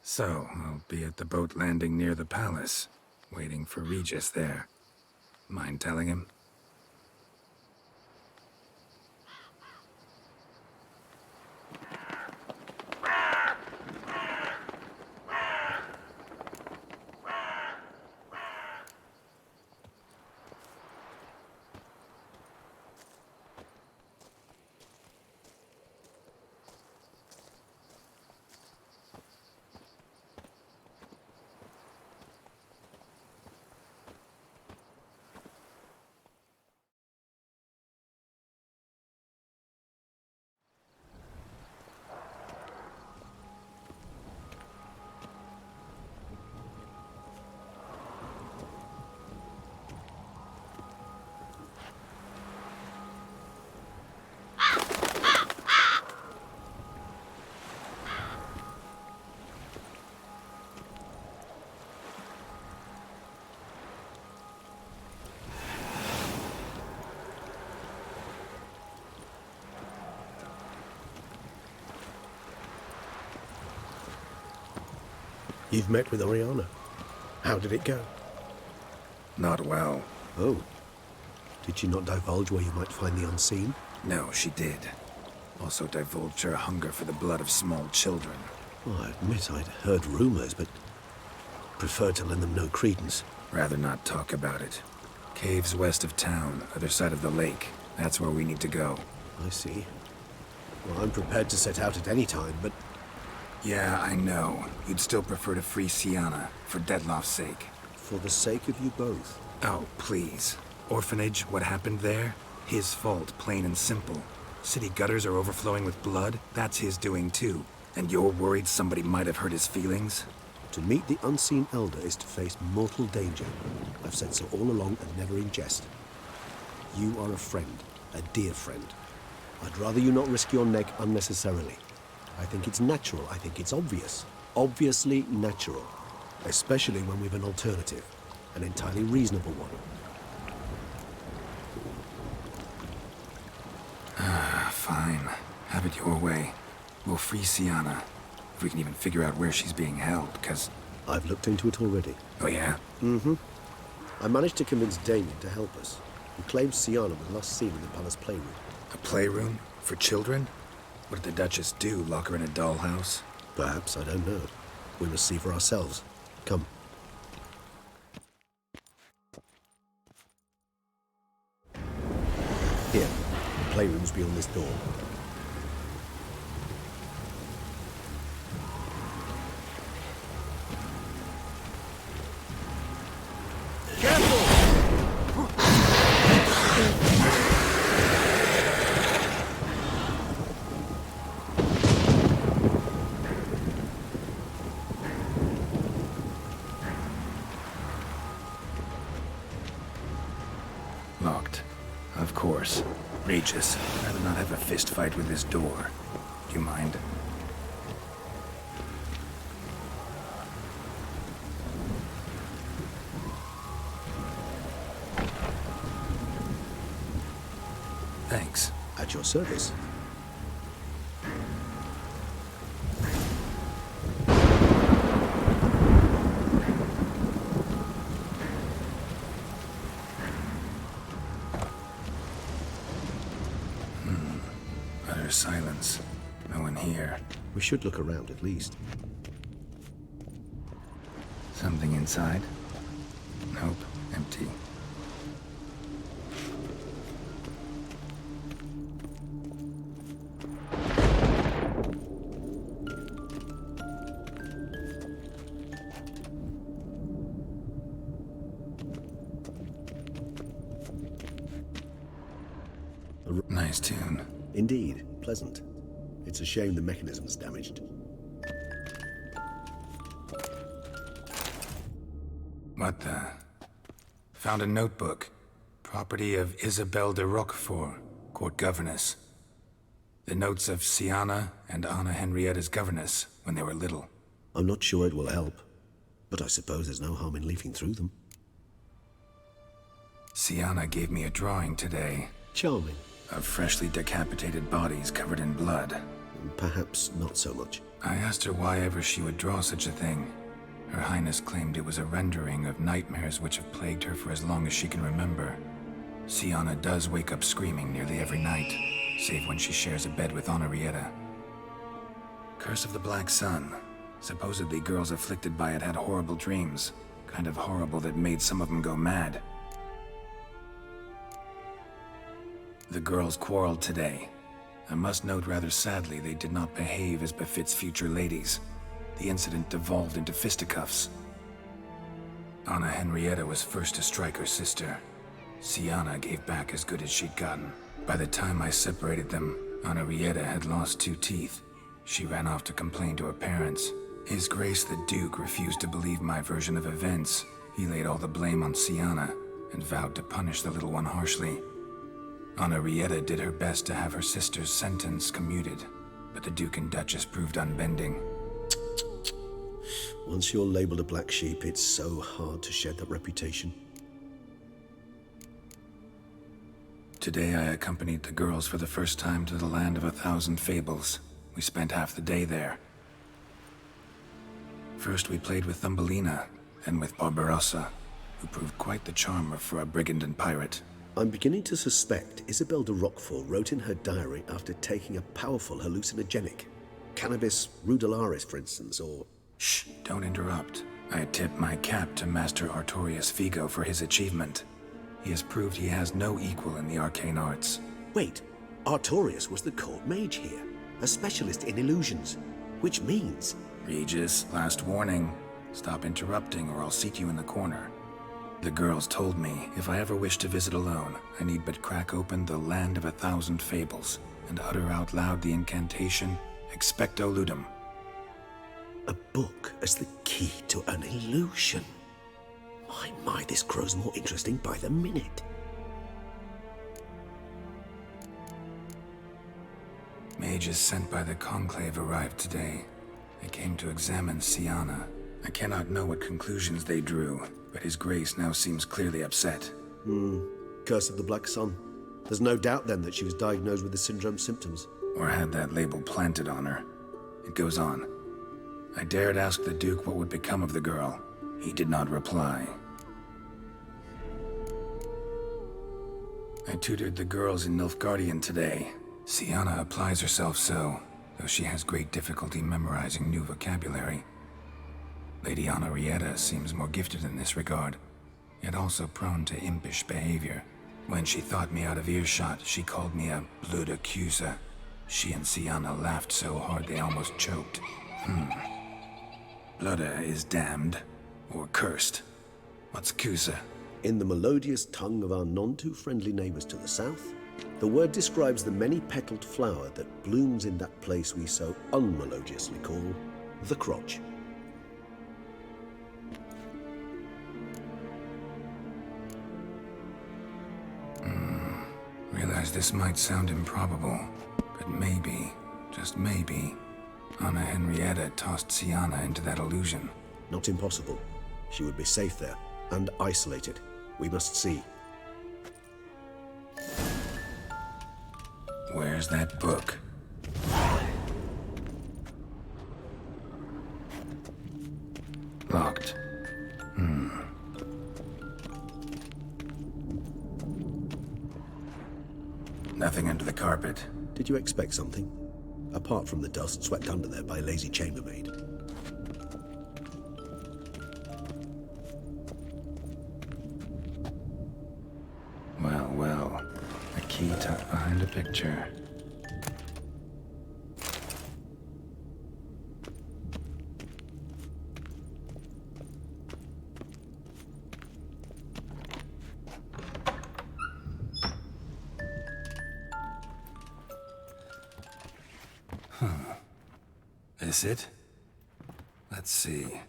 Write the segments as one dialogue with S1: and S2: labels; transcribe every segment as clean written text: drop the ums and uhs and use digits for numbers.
S1: So, I'll be at the boat landing near the palace, waiting for Regis there. Mind telling him?
S2: You've met with Oriana. How did it go?
S1: Not well.
S2: Oh. Did she not divulge where you might find the unseen?
S1: No, she did. Also divulged her hunger for the blood of small children.
S2: Well, I admit I'd heard rumors, but preferred to lend them no credence.
S1: Rather not talk about it. Caves west of town, other side of the lake. That's where we need to go.
S2: I see. Well, I'm prepared to set out at any time, but...
S1: Yeah, I know. You'd still prefer to free Syanna, for Dettloff's sake.
S2: For the sake of you both.
S1: Oh, please. Orphanage, what happened there? His fault, plain and simple. City gutters are overflowing with blood. That's his doing too. And you're worried somebody might have hurt his feelings?
S2: To meet the unseen elder is to face mortal danger. I've said so all along and never in jest. You are a friend, a dear friend. I'd rather you not risk your neck unnecessarily. I think it's natural, I think it's obvious. Obviously natural. Especially when we've an alternative. An entirely reasonable one.
S1: Fine. Have it your way. We'll free Syanna. If we can even figure out where she's being held, because...
S2: I've looked into it already.
S1: Oh yeah?
S2: Mm-hmm. I managed to convince Damien to help us. He claims Syanna was last seen in the palace playroom.
S1: A playroom? For children? What did the Duchess do? Lock her in a dollhouse?
S2: Perhaps, I don't know. We must see for ourselves. Come. Here. The playroom's beyond this door.
S1: Locked. Of course. Regis, I'd rather not have a fist fight with this door. Do you mind? Thanks.
S2: At your service.
S1: Utter silence. No one here.
S2: We should look around at least.
S1: Something inside? Nope. Empty. Nice tune.
S2: Indeed, pleasant. It's a shame the mechanism's damaged.
S1: What the? Found a notebook. Property of Isabelle de Roquefort, court governess. The notes of Syanna and Anna Henrietta's governess when they were little.
S2: I'm not sure it will help, but I suppose there's no harm in leafing through them.
S1: Syanna gave me a drawing today.
S2: Charming.
S1: Of freshly decapitated bodies covered in blood.
S2: Perhaps not so much.
S1: I asked her why ever she would draw such a thing. Her Highness claimed it was a rendering of nightmares which have plagued her for as long as she can remember. Syanna does wake up screaming nearly every night, save when she shares a bed with Henrietta. Curse of the Black Sun. Supposedly girls afflicted by it had horrible dreams. Kind of horrible that made some of them go mad. The girls quarreled today. I must note rather sadly they did not behave as befits future ladies. The incident devolved into fisticuffs. Anna Henrietta was first to strike her sister. Syanna gave back as good as she'd gotten. By the time I separated them, Henrietta had lost 2 teeth. She ran off to complain to her parents. His Grace the Duke refused to believe my version of events. He laid all the blame on Syanna and vowed to punish the little one harshly. Henrietta did her best to have her sister's sentence commuted, but the Duke and Duchess proved unbending.
S2: Once you're labeled a black sheep, it's so hard to shed that reputation.
S1: Today I accompanied the girls for the first time to the land of 1,000 fables. We spent half the day there. First we played with Thumbelina, then with Barbarossa, who proved quite the charmer for a brigand and pirate.
S2: I'm beginning to suspect Isabel de Roquefort wrote in her diary after taking a powerful hallucinogenic. Cannabis rudularis, for instance, or...
S1: Shh, don't interrupt. I tip my cap to Master Artorius Figo for his achievement. He has proved he has no equal in the arcane arts.
S2: Wait, Artorius was the court mage here, a specialist in illusions, which means...
S1: Regis, last warning. Stop interrupting or I'll seat you in the corner. The girls told me if I ever wish to visit alone, I need but crack open the land of 1,000 fables and utter out loud the incantation, Expecto Ludum.
S2: A book as the key to an illusion. My, this grows more interesting by the minute.
S1: Mages sent by the Conclave arrived today. They came to examine Syanna. I cannot know what conclusions they drew, but His Grace now seems clearly upset.
S2: Curse of the Black Sun. There's no doubt then that she was diagnosed with the syndrome symptoms.
S1: Or had that label planted on her. It goes on. I dared ask the Duke what would become of the girl. He did not reply. I tutored the girls in Nilfgaardian today. Syanna applies herself so, though she has great difficulty memorizing new vocabulary. Lady Henrietta seems more gifted in this regard, yet also prone to impish behavior. When she thought me out of earshot, she called me a blood accuser. She and Syanna laughed so hard they almost choked. Blooda is damned, or cursed. What's Cusa?
S2: In the melodious tongue of our none-too-friendly neighbors to the south, the word describes the many-petaled flower that blooms in that place we so unmelodiously call the crotch.
S1: Realize this might sound improbable, but maybe, just maybe, Anna Henrietta tossed Syanna into that illusion.
S2: Not impossible. She would be safe there, and isolated. We must see.
S1: Where's that book? Locked. Nothing under the carpet.
S2: Did you expect something? Apart from the dust swept under there by a lazy chambermaid.
S1: Well. A key tucked behind a picture. This it? Let's see.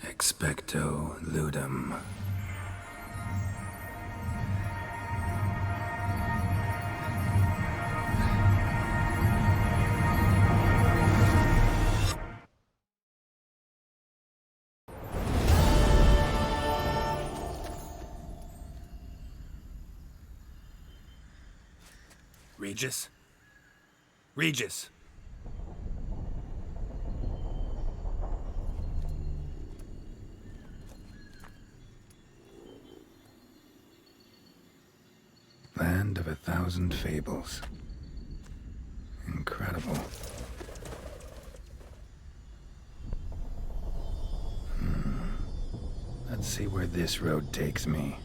S1: Expecto Ludum. Regis? Regis! Land of 1,000 fables. Incredible. Let's see where this road takes me.